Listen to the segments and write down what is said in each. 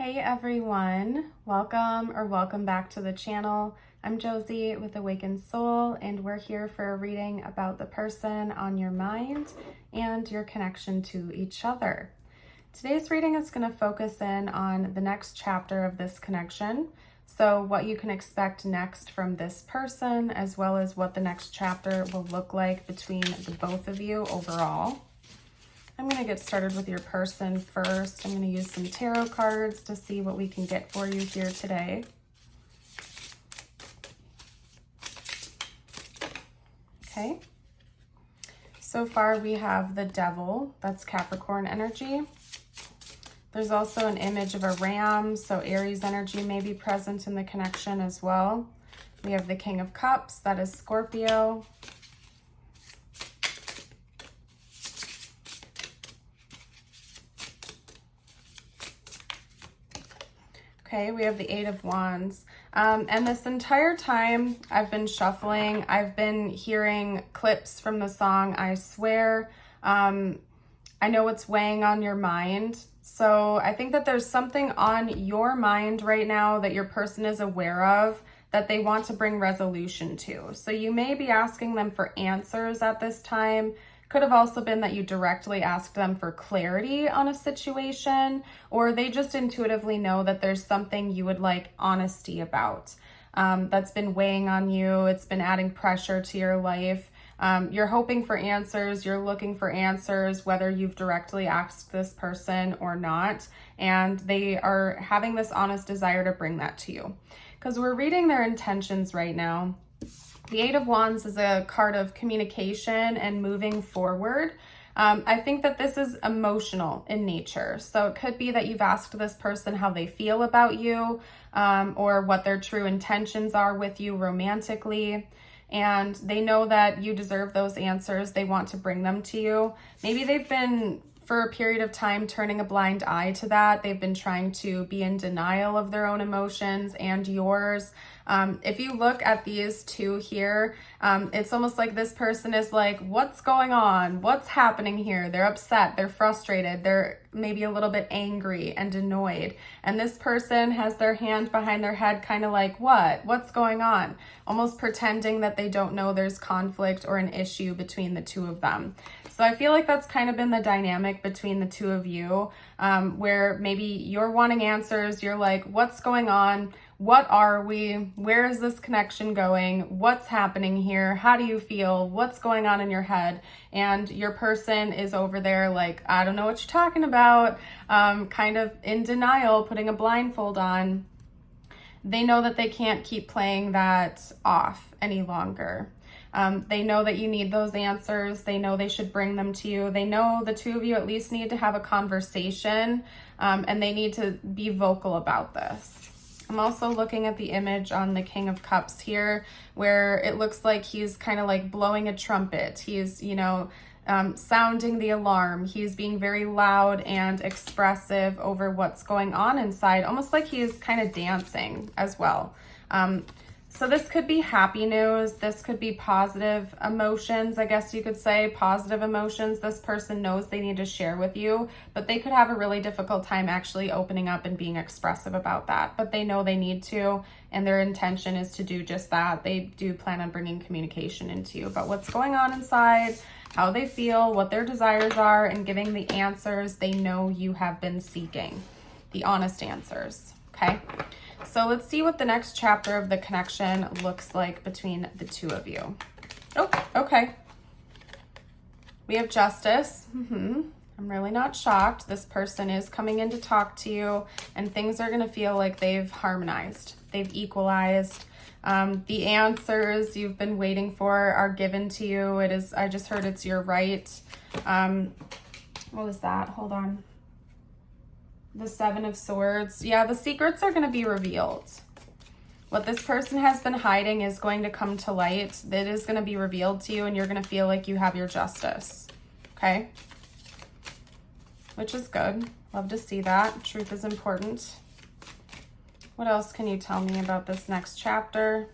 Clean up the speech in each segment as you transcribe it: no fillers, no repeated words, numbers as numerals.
Hey everyone, welcome back to the channel. I'm Josie with Awakened Soul, and we're here for a reading about the person on your mind and your connection to each other. Today's reading is going to focus in on the next chapter of this connection, so what you can expect next from this person, as well as what the next chapter will look like between the both of you overall. I'm going to get started with your person first. I'm going to use some tarot cards to see what we can get for you here today. Okay. So far we have the Devil, that's Capricorn energy. There's also an image of a ram, so Aries energy may be present in the connection as well. We have the King of Cups, that is Scorpio. Okay, we have the Eight of Wands. And this entire time I've been shuffling, I've been hearing clips from the song I Swear. I know it's weighing on your mind. So I think that there's something on your mind right now that your person is aware of that they want to bring resolution to. So you may be asking them for answers at this time. Could have also been that you directly asked them for clarity on a situation, or they just intuitively know that there's something you would like honesty about that's been weighing on you. It's been adding pressure to your life. You're hoping for answers. You're looking for answers, whether you've directly asked this person or not. And they are having this honest desire to bring that to you because we're reading their intentions right now. The Eight of Wands is a card of communication and moving forward. I think that this is emotional in nature. So it could be that you've asked this person how they feel about you, or what their true intentions are with you romantically. And they know that you deserve those answers. They want to bring them to you. Maybe they've been, for a period of time, turning a blind eye to that. They've been trying to be in denial of their own emotions and yours. If you look at these two here, it's almost like this person is like, what's going on? What's happening here? They're upset. They're frustrated. They're maybe a little bit angry and annoyed. And this person has their hand behind their head, kind of like, what's going on? Almost pretending that they don't know there's conflict or an issue between the two of them. So I feel like that's kind of been the dynamic between the two of you, where maybe you're wanting answers. You're like, what's going on? What are we? Where is this connection going? What's happening here? How do you feel? What's going on in your head? And your person is over there like, I don't know what you're talking about, kind of in denial, putting a blindfold on. They know that they can't keep playing that off any longer. They know that you need those answers. They know they should bring them to you. They know the two of you at least need to have a conversation, and they need to be vocal about this. I'm also looking at the image on the King of Cups here, where it looks like he's kind of like blowing a trumpet. He's, sounding the alarm. He's being very loud and expressive over what's going on inside, almost like he's kind of dancing as well. So this could be happy news. This could be positive emotions, I guess you could say, positive emotions this person knows they need to share with you, but they could have a really difficult time actually opening up and being expressive about that, but they know they need to, and their intention is to do just that. They do plan on bringing communication into you about what's going on inside, how they feel, what their desires are, and giving the answers they know you have been seeking, the honest answers, okay? So let's see what the next chapter of the connection looks like between the two of you. Oh, okay. We have Justice. I'm really not shocked. This person is coming in to talk to you, and things are going to feel like they've harmonized. They've equalized. The answers you've been waiting for are given to you. It is, I just heard it's your right. What was that? Hold on. The Seven of Swords. Yeah, the secrets are going to be revealed. What this person has been hiding is going to come to light. It is going to be revealed to you, and you're going to feel like you have your justice. Okay? Which is good. Love to see that. Truth is important. What else can you tell me about this next chapter?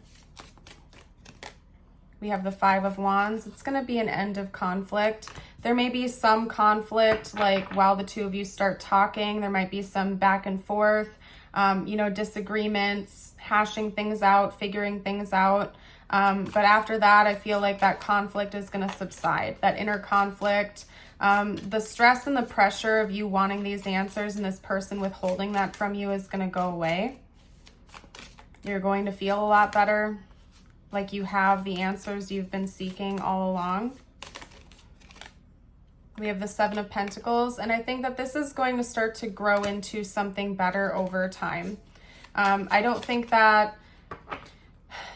We have the Five of Wands. It's going to be an end of conflict. There may be some conflict, like while the two of you start talking, there might be some back and forth, you know, disagreements, hashing things out, figuring things out. But after that, I feel like that conflict is going to subside, that inner conflict. The stress and the pressure of you wanting these answers and this person withholding that from you is going to go away. You're going to feel a lot better, like you have the answers you've been seeking all along. We have the Seven of Pentacles, and I think that this is going to start to grow into something better over time. I don't think that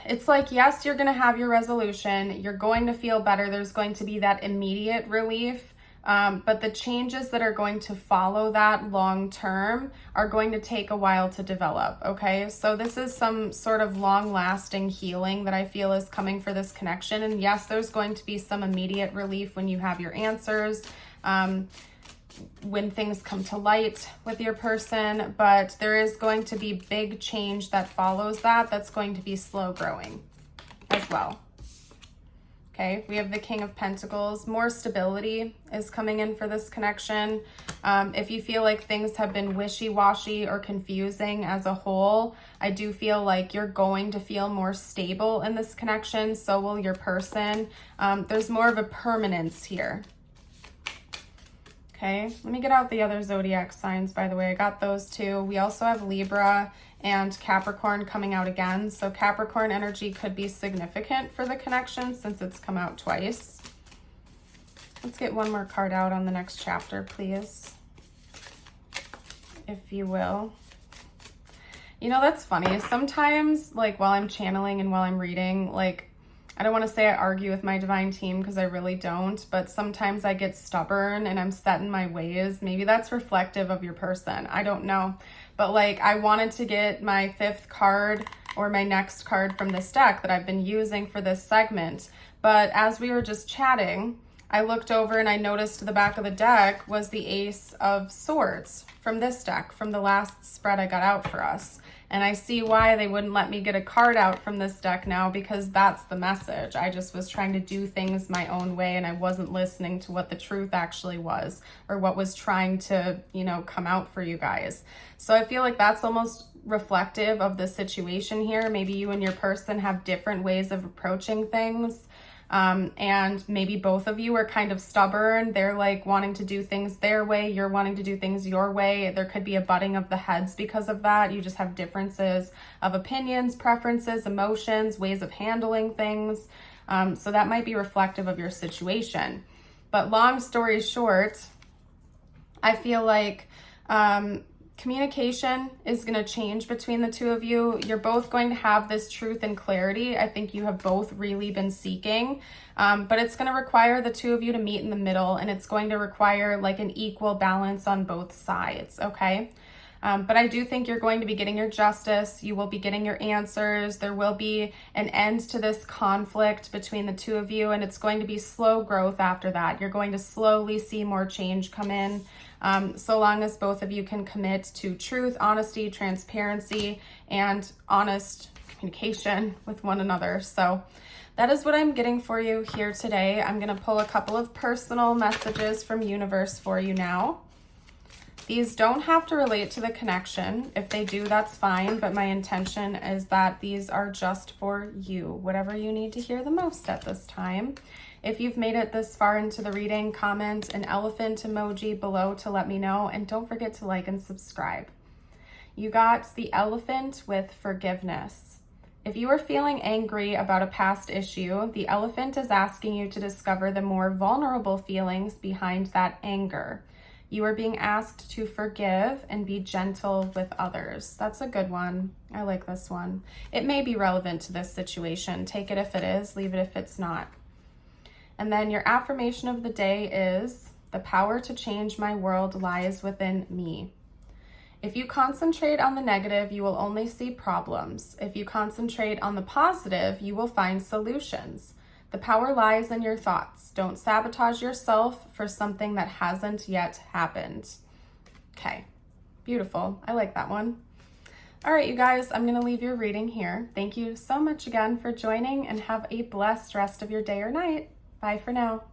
it's like, yes, you're going to have your resolution. You're going to feel better. There's going to be that immediate relief. But the changes that are going to follow that long term are going to take a while to develop, okay? So this is some sort of long-lasting healing that I feel is coming for this connection. And yes, there's going to be some immediate relief when you have your answers, when things come to light with your person, but there is going to be big change that follows that that's going to be slow growing as well. Okay, we have the King of Pentacles. More stability is coming in for this connection. If you feel like things have been wishy-washy or confusing as a whole, I do feel like you're going to feel more stable in this connection. So will your person. There's more of a permanence here. Okay, let me get out the other zodiac signs, by the way. I got those two. We also have Libra and Capricorn coming out again. So Capricorn energy could be significant for the connection since it's come out twice. Let's get one more card out on the next chapter, please, if you will. You know, that's funny. Sometimes, like, while I'm channeling and while I'm reading, like, I don't want to say I argue with my divine team because I really don't, but sometimes I get stubborn and I'm set in my ways. Maybe that's reflective of your person. I don't know. But like, I wanted to get my fifth card or my next card from this deck that I've been using for this segment. But as we were just chatting, I looked over and I noticed the back of the deck was the Ace of Swords from this deck, from the last spread I got out for us. And I see why they wouldn't let me get a card out from this deck now, because that's the message. I just was trying to do things my own way and I wasn't listening to what the truth actually was or what was trying to, you know, come out for you guys. So I feel like that's almost reflective of the situation here. Maybe you and your person have different ways of approaching things. And maybe both of you are kind of stubborn. They're like wanting to do things their way. You're wanting to do things your way. There could be a butting of the heads because of that. You just have differences of opinions, preferences, emotions, ways of handling things. So that might be reflective of your situation. But long story short, I feel like, communication is going to change between the two of you. You're both going to have this truth and clarity. I think you have both really been seeking, but it's going to require the two of you to meet in the middle, and it's going to require like an equal balance on both sides, okay? But I do think you're going to be getting your justice. You will be getting your answers. There will be an end to this conflict between the two of you, and it's going to be slow growth after that. You're going to slowly see more change come in. So long as both of you can commit to truth, honesty, transparency, and honest communication with one another. So that is what I'm getting for you here today. I'm going to pull a couple of personal messages from universe for you now. These don't have to relate to the connection. If they do, that's fine. But my intention is that these are just for you, whatever you need to hear the most at this time. If you've made it this far into the reading, comment an elephant emoji below to let me know. And don't forget to like and subscribe. You got the elephant with forgiveness. If you are feeling angry about a past issue, the elephant is asking you to discover the more vulnerable feelings behind that anger. You are being asked to forgive and be gentle with others. That's a good one. I like this one. It may be relevant to this situation. Take it if it is, leave it if it's not. And then your affirmation of the day is, the power to change my world lies within me. If you concentrate on the negative, you will only see problems. If you concentrate on the positive, you will find solutions. The power lies in your thoughts. Don't sabotage yourself for something that hasn't yet happened. Okay, beautiful. I like that one. All right, you guys, I'm going to leave your reading here. Thank you so much again for joining, and have a blessed rest of your day or night. Bye for now.